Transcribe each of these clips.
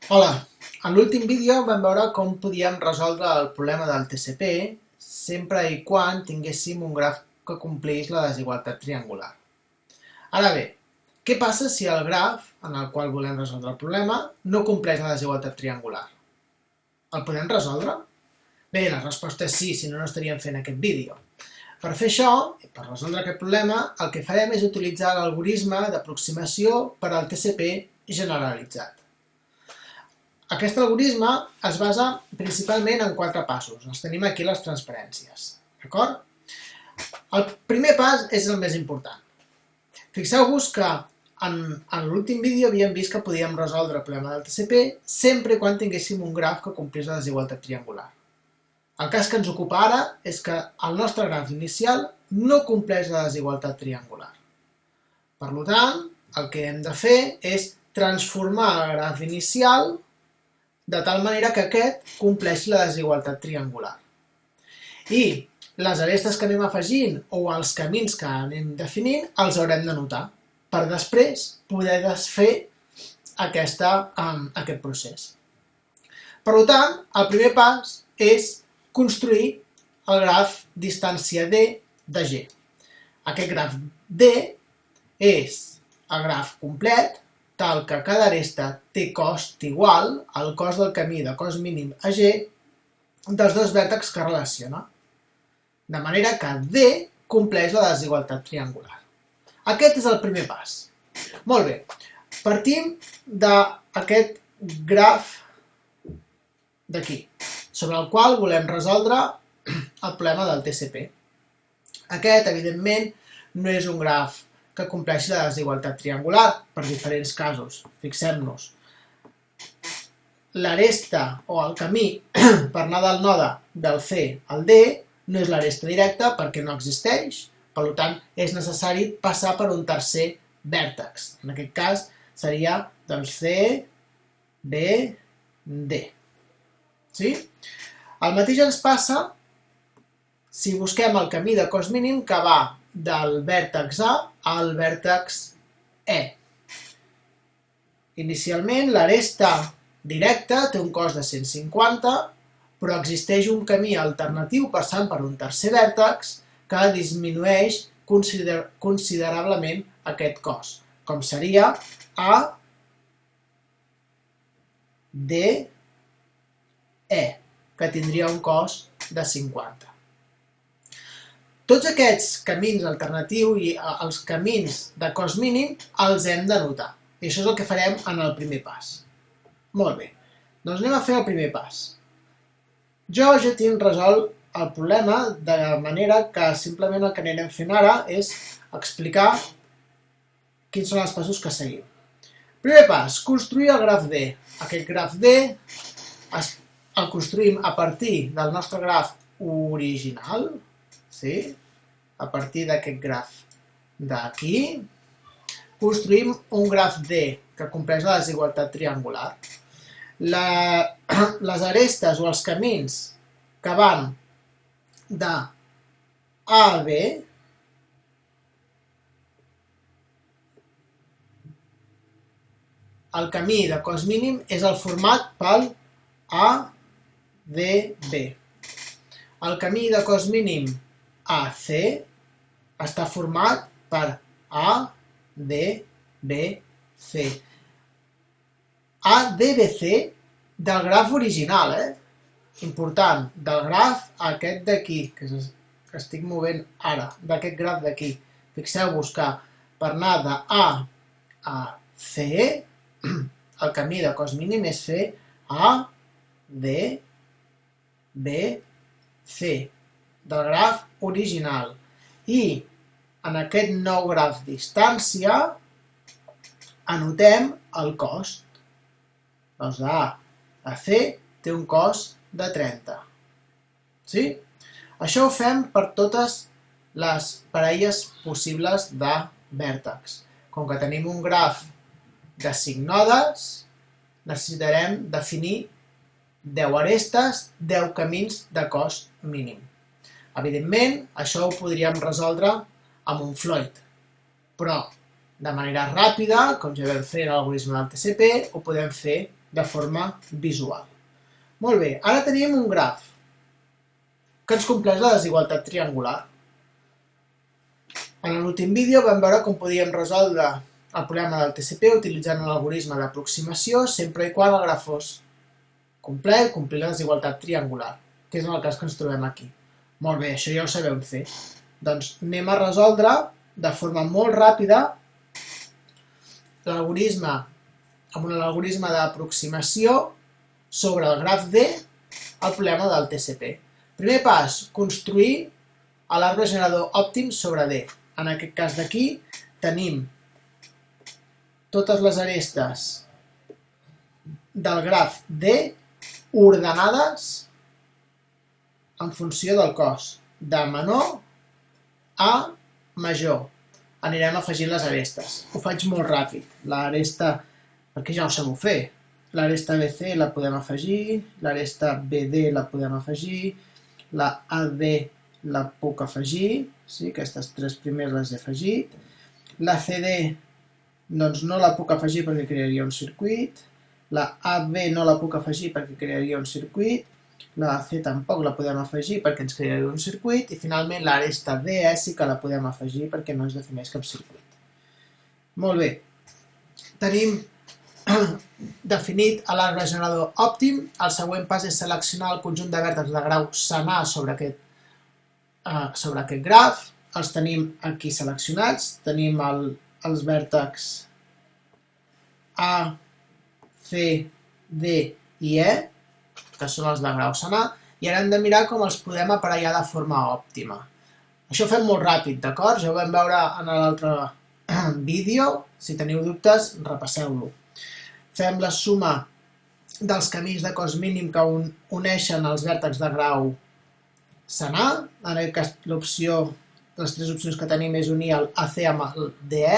Hola, en l'últim vídeo vam veure com podíem resoldre el problema del TCP sempre i quan tinguéssim un graf que complís la desigualtat triangular. Ara bé, què passa si el graf en el qual volem resoldre el problema no compleix la desigualtat triangular? El podem resoldre? Bé, la resposta és sí, si no, no estaríem fent aquest vídeo. Per fer això, per resoldre aquest problema, el que farem és utilitzar l'algoritme d'aproximació per al TCP generalitzat. Aquest algoritme es basa principalment en 4 passos. Els tenim aquí a les transparències. D'acord? El primer pas és el més important. Fixeu-vos que en l'últim vídeo havíem vist que podíem resoldre el problema del TCP sempre quan tinguéssim un graf que complís la desigualtat triangular. El cas que ens ocupa ara és que el nostre graf inicial no compleix la desigualtat triangular. Per tant, el que hem de fer és transformar el graf inicial de tal manera que aquest compleixi la desigualtat triangular. I les arestes que anem afegint o els camins que anem definint els haurem de notar per després poder desfer aquest procés. Per tant, el primer pas és construir el graf distància D de G. Aquest graf D és el graf complet, tal que cada aresta té cost igual al cost del camí de cost mínim a G dels dos vèrtexs que relaciona, de manera que D compleix la desigualtat triangular. Aquest és el primer pas. Molt bé, partim d'aquest graf d'aquí, sobre el qual volem resoldre el problema del TCP. Aquest, evidentment, no és un graf que compleixi la desigualtat triangular per diferents casos. Fixem-nos. L'aresta o el camí per anar del node del C al D no és l'aresta directa perquè no existeix, per tant és necessari passar per un tercer vèrtex. En aquest cas seria doncs C, B, D. Sí? El mateix ens passa si busquem el camí de cost mínim que va del vèrtex A al vèrtex E. Inicialment, l'aresta directa té un cost de 150, però existeix un camí alternatiu passant per un tercer vèrtex que disminueix considerablement aquest cost, com seria A, D, E, que tindria un cost de 50. Tots aquests camins alternatius i els camins de cost mínim els hem de notar. I això és el que farem en el primer pas. Molt bé, doncs anem a fer el primer pas. Jo ja tinc resolt el problema de manera que simplement el que anirem fent ara és explicar quins són els passos que seguim. Primer pas, construir el graf D. Aquest graf D el construïm a partir del nostre graf original, sí? A partir d'aquest graf d'aquí, construïm un graf D que compleix la desigualtat triangular. Les arestes o els camins que van de A a B el camí de cost mínim és el format pel ADB. El camí de cost mínim AC està format per ADBC. ADBC del graf original, important, del graf aquest d'aquí, que estic movent ara, d'aquest graf d'aquí. Fixeu-vos que per anar de A a C, el camí de cost mínim és fer A, D, B, C, del graf original. I en aquest nou graf distància anotem el cost. Doncs de A a C té un cost de 30. Sí? Això ho fem per totes les parelles possibles de vèrtex. Com que tenim un graf de 5 nodes, necessitarem definir 10 arestes, 10 camins de cost mínim. Evidentment, això ho podríem resoldre amb un float, però de manera ràpida, com ja vam fer en l'algoritme del TCP, ho podem fer de forma visual. Molt bé, ara tenim un graf que ens compleix la desigualtat triangular. En l'últim vídeo vam veure com podíem resoldre el problema del TCP utilitzant un algoritme d'aproximació sempre i quan el graf fos complet, complir la desigualtat triangular, que és en el cas que ens trobem aquí. Molt bé, això ja ho sabeu fer. Doncs anem a resoldre de forma molt ràpida l'algoritme amb un algoritme d'aproximació sobre el graf D el problema del TCP. Primer pas, construir l'arbre generador òptim sobre D. En aquest cas d'aquí tenim totes les arestes del graf D ordenades en funció del cos, de menor a major. Anirem afegint les arestes. Ho faig molt ràpid. L'aresta, perquè ja ho sabeu fer, l'aresta BC la podem afegir, l'aresta BD la podem afegir, la AD la puc afegir, sí, aquestes tres primeres les he afegit, la CD doncs no la puc afegir perquè crearia un circuit, la AB no la puc afegir perquè crearia un circuit, la AC tampoc la podem afegir perquè ens crearia un circuit i finalment l'aresta DE sí que la podem afegir perquè no ens defineix cap circuit. Molt bé, tenim definit l'arbre generador òptim. El següent pas és seleccionar el conjunt de vèrtexs de grau senar sobre aquest graf. Els tenim aquí seleccionats, tenim els vèrtexs A, C, D i E, que són els de grau senar, i ara hem de mirar com els podem aparellar de forma òptima. Això ho fem molt ràpid, d'acord? Ja ho vam veure en l'altre vídeo, si teniu dubtes, repasseu-lo. Fem la suma dels camins de cos mínim que uneixen els vèrtexs de grau senar. En aquest cas, les tres opcions que tenim és unir el AC amb el DE,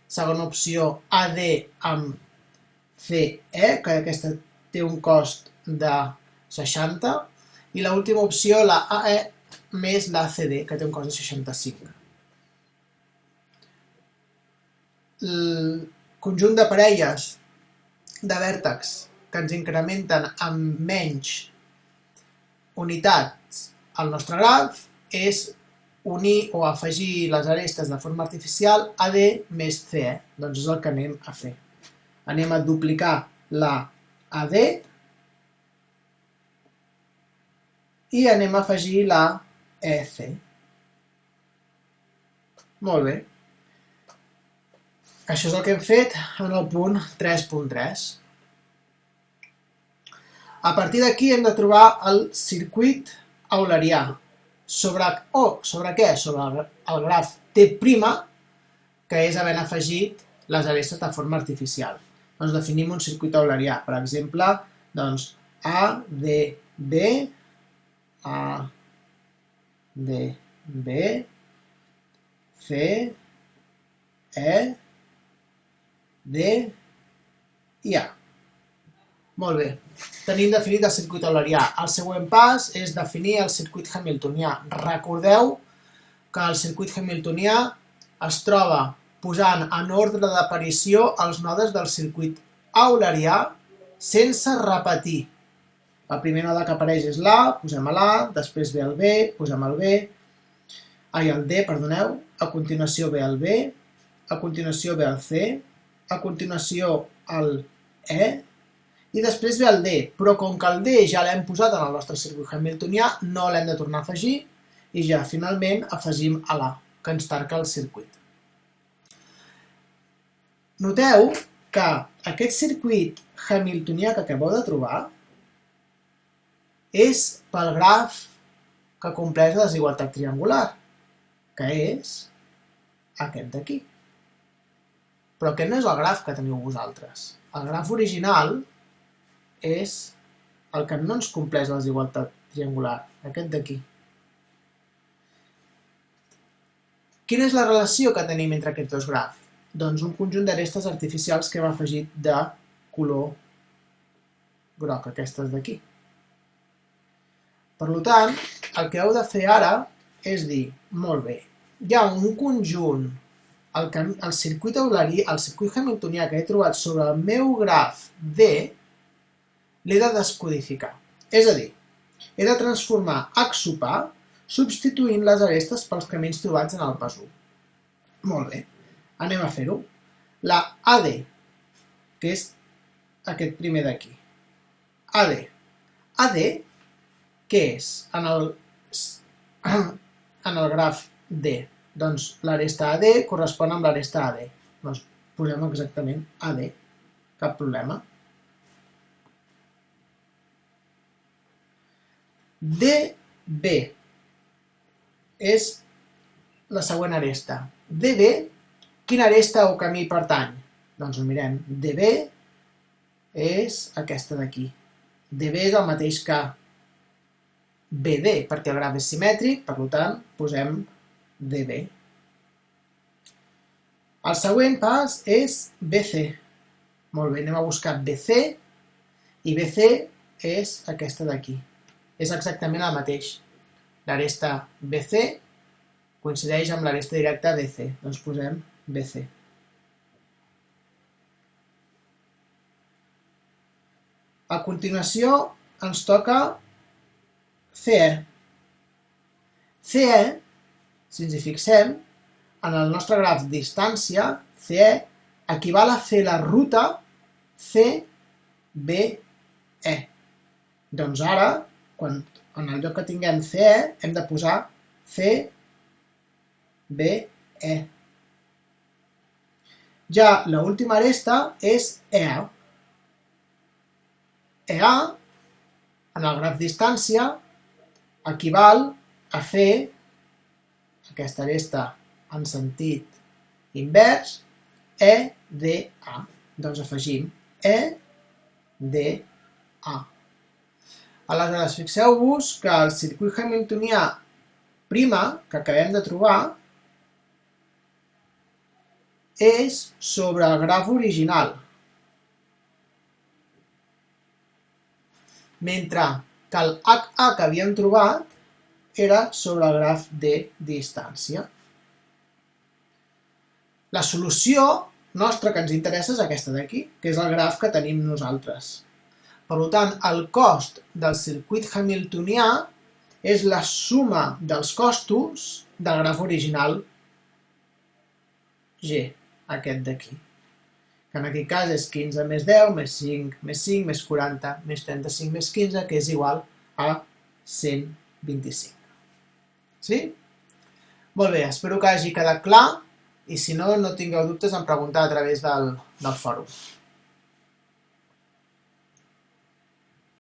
segona opció AD amb CE, que aquesta té un cost de 60, i l'última opció, la AE més la CD, que té un cost de 65. El conjunt de parelles de vèrtex que ens incrementen amb menys unitats al nostre graf és unir o afegir les arestes de forma artificial AD més CE. Doncs és el que anem a fer. Anem a duplicar la AD i anem a afegir la EC. Molt bé. Això és el que hem fet en el punt 3.3. A partir d'aquí hem de trobar el circuit eulerià. Sobre què? Sobre el graf T', que és havent afegit les arestes de forma artificial. Doncs definim un circuit eulerià. Per exemple, doncs A, D, B, A, D, B, C, E, D i A. Molt bé, tenim definit el circuit eulerià. El següent pas és definir el circuit hamiltonià. Recordeu que el circuit hamiltonià es troba posant en ordre d'aparició els nodes del circuit eulerià sense repetir. El primer node que apareix és l'A, posem l'A, després ve el B, posem el B, el D, perdoneu, a continuació ve el B, a continuació ve el C, a continuació el E, i després ve el D, però com que el D ja l'hem posat en el nostre circuit hamiltonià, no l'hem de tornar a afegir, i ja finalment afegim l'A, que ens tanca el circuit. Noteu que aquest circuit hamiltonià que acabeu de trobar és pel graf que compleix la desigualtat triangular, que és aquest d'aquí. Però aquest no és el graf que teniu vosaltres. El graf original és el que no ens compleix la desigualtat triangular, aquest d'aquí. Quina és la relació que tenim entre aquests dos grafs? Doncs un conjunt d'arestes artificials que hem afegit de color groc, aquestes d'aquí. Per tant, el que heu de fer ara és dir, molt bé, hi ha un conjunt, el circuit hamiltonià que he trobat sobre el meu graf D, l'he de descodificar. És a dir, he de transformar h sub a substituint les arestes pels camins trobats en el pas 1. Molt bé, anem a fer-ho. La AD, que és aquest primer d'aquí. AD. AD, què és en el graf D? Doncs l'aresta AD correspon amb l'aresta AD. Doncs posem exactament AD, cap problema. DB és la següent aresta. DB, quina aresta o camí pertany? Doncs ho mirem. DB és aquesta d'aquí. DB és el mateix que BD, perquè el graf és simètric, per tant, posem DB. El següent pas és BC. Molt bé, anem a buscar BC, i BC és aquesta d'aquí. És exactament el mateix. L'aresta BC coincideix amb l'aresta directa DC. Doncs posem BC. A continuació ens toca CE. CE, si ens hi fixem, en el nostre graf distància, CE equival a fer la ruta CBE. Doncs ara, en el lloc que tinguem CE, hem de posar CBE. Ja l'última aresta és EA. EA, en el graf distància, equival a fer aquesta aresta en sentit invers, EDA. Doncs afegim EDA. Aleshores, fixeu-vos que el circuit hamiltonià prima que acabem de trobar és sobre el graf original, mentre que el HA que havíem trobat era sobre el graf de distància. La solució nostra que ens interessa és aquesta d'aquí, que és el graf que tenim nosaltres. Per tant, el cost del circuit hamiltonià és la suma dels costos del graf original G, aquest d'aquí, que en aquest cas és 15 més 10, més 5, més 5, més 40, més 35, més 15, que és igual a 125. Sí? Molt bé, espero que hagi quedat clar, i si no, no tingueu dubtes en preguntar a través del fòrum.